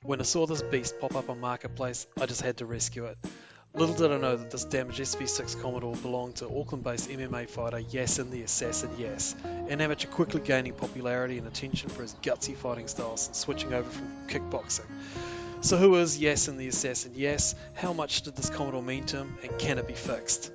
When I saw this beast pop up on Marketplace, I just had to rescue it. Little did I know that this damaged Sv6 Commodore belonged to Auckland-based MMA fighter Yassin the Assassin Yass, an amateur quickly gaining popularity and attention for his gutsy fighting style since switching over from kickboxing. So who is Yassin the Assassin Yass? How much did this Commodore mean to him, and can it be fixed?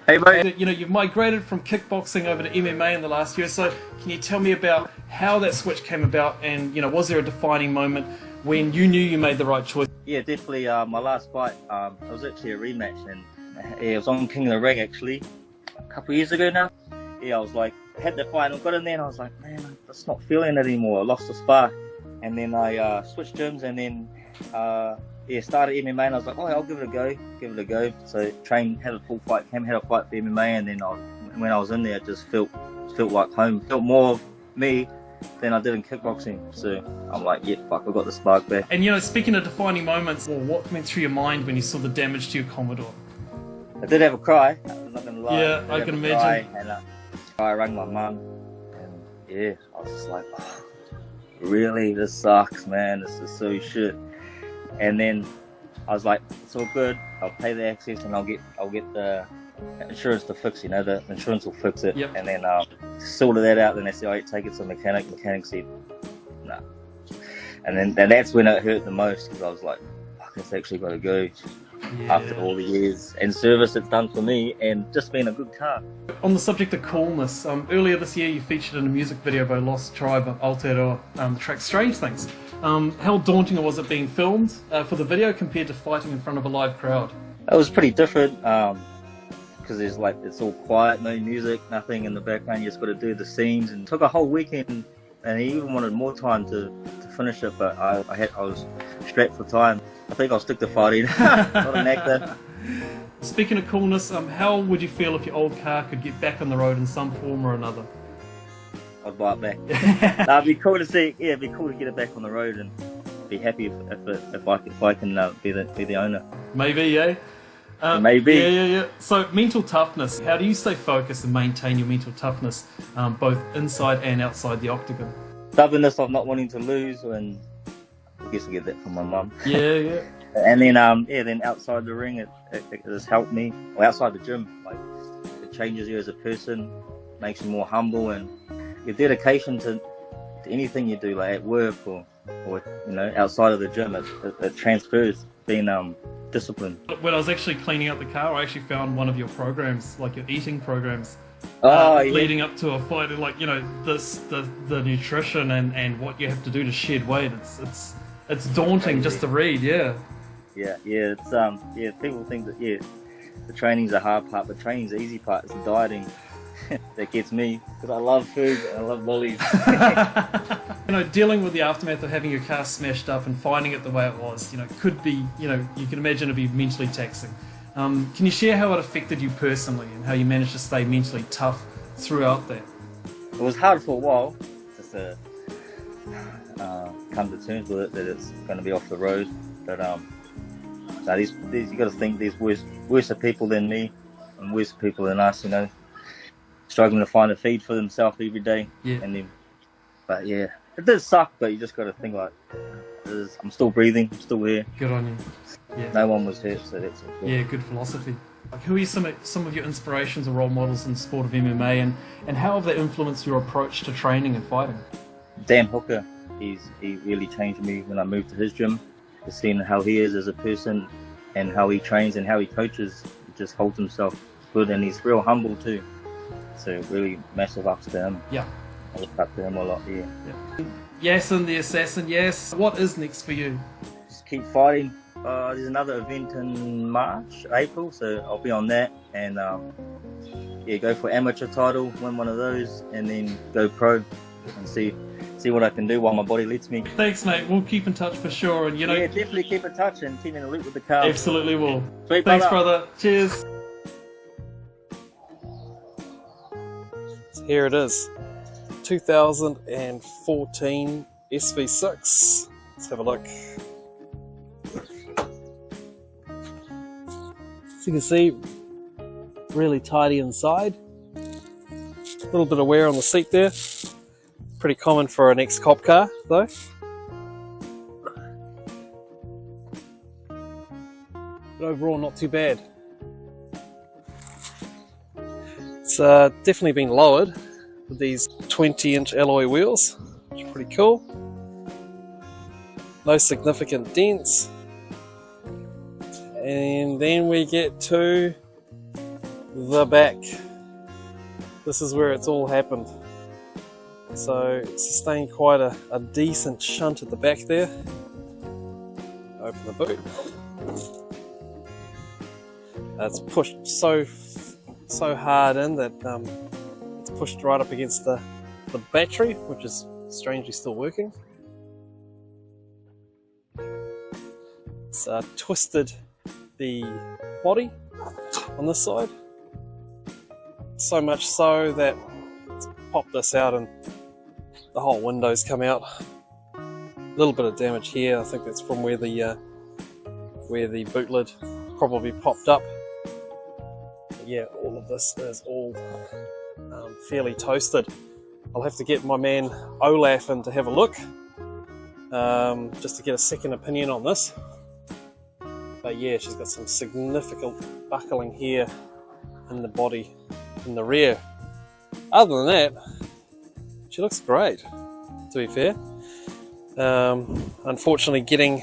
Hey mate. You know, you've migrated from kickboxing over to MMA in the last year, so can you tell me about how that switch came about, and you know, was there a defining moment when you knew you made the right choice? Yeah, definitely. My last fight, it was actually a rematch, and yeah, it was on King of the Ring actually, a couple of years ago now. Yeah, I was like, I had the fight and got in there, and I was like, man, I'm just not feeling it anymore. I lost the spark, and then I switched gyms, and then started MMA, and I was like, oh, I'll give it a go. So trained, had a full fight camp, had a fight for MMA, and then when I was in there, it just felt like home, felt more of me than I did in kickboxing. So I'm like, yeah, fuck, I got the spark back. And you know, speaking of defining moments, what went through your mind when you saw the damage to your Commodore? I did have a cry, I'm not gonna lie. Yeah, I can imagine. And I rang my mum, and yeah, I was just like, oh, really, this sucks, man, this is so shit. And then I was like, it's all good, I'll pay the access and I'll get the insurance to fix, you know, the insurance will fix it. Yep. And then sorted that out, then they said, oh, take it to the mechanic. Mechanic said, nah. And then that's when it hurt the most, because I was like, fuck, it's actually got to go. Yeah. After all the years and service it's done for me, and just being a good car. On the subject of coolness, earlier this year you featured in a music video by Lost Tribe of Aotearoa, the track Strange Things. How daunting was it being filmed for the video compared to fighting in front of a live crowd? It was pretty different, because it's all quiet, no music, nothing in the background. You just got to do the scenes, and it took a whole weekend, and he even wanted more time to finish it, but I was strapped for time. I think I'll stick to fighting, not an actor. Speaking of coolness, how would you feel if your old car could get back on the road in some form or another? I'd buy it back. It'd be cool to see. Yeah, it'd be cool to get it back on the road and be happy if I can be the owner. Maybe, eh? Maybe. Yeah. So mental toughness. How do you stay focused and maintain your mental toughness, both inside and outside the octagon? Stubbornness of not wanting to lose, and I guess I get that from my mum. Yeah. And then then outside the ring, it has helped me. Or outside the gym, like, it changes you as a person, makes you more humble, and your dedication to anything you do, like at work or you know, outside of the gym, it transfers. Being disciplined. When I was actually cleaning up the car, I actually found one of your programs, like your eating programs, leading up to a fight, and like, you know, the nutrition and what you have to do to shed weight. It's daunting just to read. Yeah. It's people think that the training's the hard part, but training's the easy part. It's the dieting that gets me, because I love food and I love lollies. You know, dealing with the aftermath of having your car smashed up and finding it the way it was, you know, could be, you know, you can imagine it'd be mentally taxing. Can you share how it affected you personally and how you managed to stay mentally tough throughout that? It was hard for a while, just to come to terms with it, that it's going to be off the road. But these you got to think, there's worse people than me and worse people than us, you know, struggling to find a feed for themselves every day. Yeah. But yeah, it does suck, but you just got to think like, I'm still breathing, I'm still here. Good on you. Yeah. No one was hurt, so that's all good. Yeah, good philosophy. Like, who are some of your inspirations or role models in the sport of MMA, and how have they influenced your approach to training and fighting? Dan Hooker, he really changed me when I moved to his gym. Just seeing how he is as a person and how he trains and how he coaches, he just holds himself good, and he's real humble too. So really massive ups to him. Yeah. I look up to him a lot, yeah. Yassin the Assassin, Yass. What is next for you? Just keep fighting. There's another event in April, so I'll be on that, and go for amateur title, win one of those, and then go pro and see see what I can do while my body lets me. Thanks, mate. We'll keep in touch for sure. And Yeah, definitely keep in touch and keep in the loop with the car. Absolutely will. Sweet, Thanks, brother. Cheers. So here it is, 2014 Sv6. Let's have a look. As you can see, really tidy inside. A little bit of wear on the seat there. Pretty common for an ex-cop car though. But overall not too bad. It's definitely been lowered with these 20-inch alloy wheels, which are pretty cool. No significant dents. And then we get to the back. This is where it's all happened. So it sustained quite a decent shunt at the back there. Open the boot. It's pushed so hard in that it's pushed right up against the battery, which is strangely still working. It's twisted the body on this side, so much so that it's popped this out and the whole window's come out. A little bit of damage here. I think that's from where the boot lid probably popped up. But yeah, all of this is all fairly toasted. I'll have to get my man Olaf in to have a look, just to get a second opinion on this. But yeah, she's got some significant buckling here in the body, in the rear. Other than that, she looks great, to be fair. Unfortunately, getting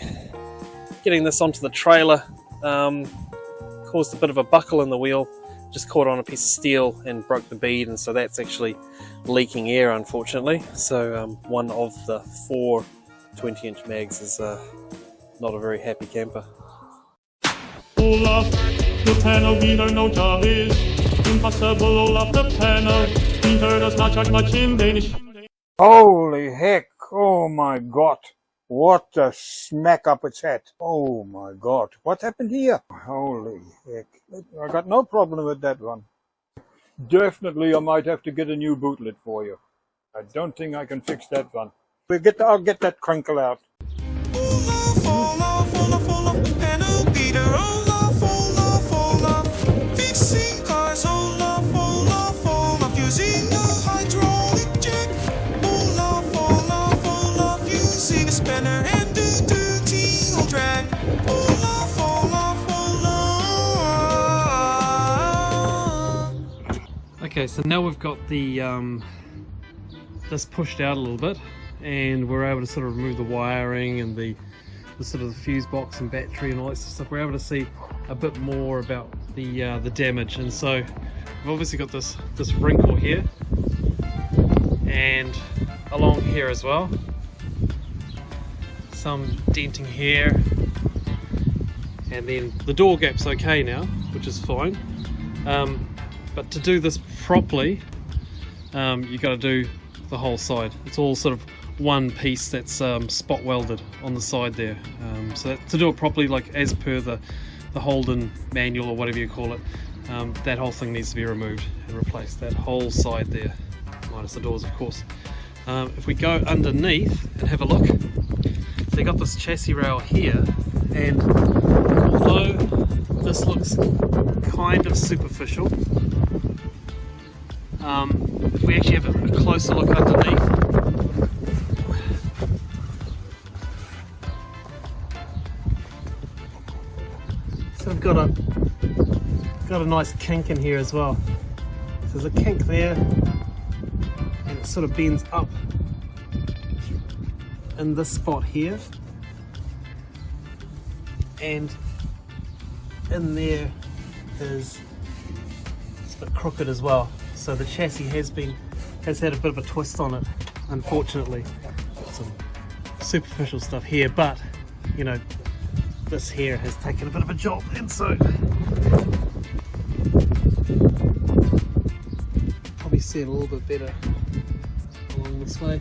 this onto the trailer caused a bit of a buckle in the wheel. Just caught on a piece of steel and broke the bead, and so that's actually leaking air, unfortunately. So one of the 4 20-inch mags is not a very happy camper. Olaf, the panel beater, no job is impossible. Olaf, the panel beater does not charge much in Danish. Holy heck, oh my god, what a smack up its head. Oh my god, what happened here? Holy heck, I got no problem with that one. Definitely I might have to get a new boot lid for you. I don't think I can fix that one. I'll get that crinkle out. Olaf, Olaf, Olaf, Olaf, the panel beater. Olaf, Olaf, Olaf, fixing cars. Olaf, Olaf, Olaf, using a hydraulic jack. Olaf, Olaf, Olaf, using a spanner and duty on drag. Olaf, Olaf, Olaf. Okay, so now we've got the this pushed out a little bit, and we're able to sort of remove the wiring and the sort of the fuse box and battery and all that stuff. We're able to see a bit more about the damage, and so we've obviously got this wrinkle here and along here as well, some denting here, and then the door gap's okay now, which is fine. But to do this properly, you got to do the whole side. It's all sort of one piece that's spot welded on the side there. So that, to do it properly, like as per the Holden manual or whatever you call it, that whole thing needs to be removed and replaced. That whole side there, minus the doors, of course. If we go underneath and have a look, they got this chassis rail here, and although this looks kind of superficial, if we actually have a closer look underneath, so we've got a nice kink in here as well. So there's a kink there, and it sort of bends up in this spot here, and in there is it's a bit crooked as well. So the chassis has had a bit of a twist on it, unfortunately. Some superficial stuff here, but you know, this here has taken a bit of a jolt, and so probably see it a little bit better along this way.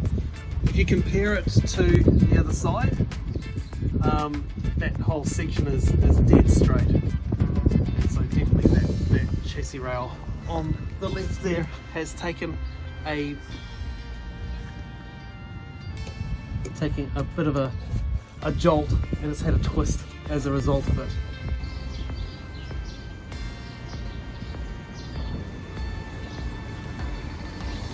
if you compare it to the other side, that whole section is dead straight. And so definitely that chassis rail on the left there has taken a bit of a jolt, and it's had a twist as a result of it.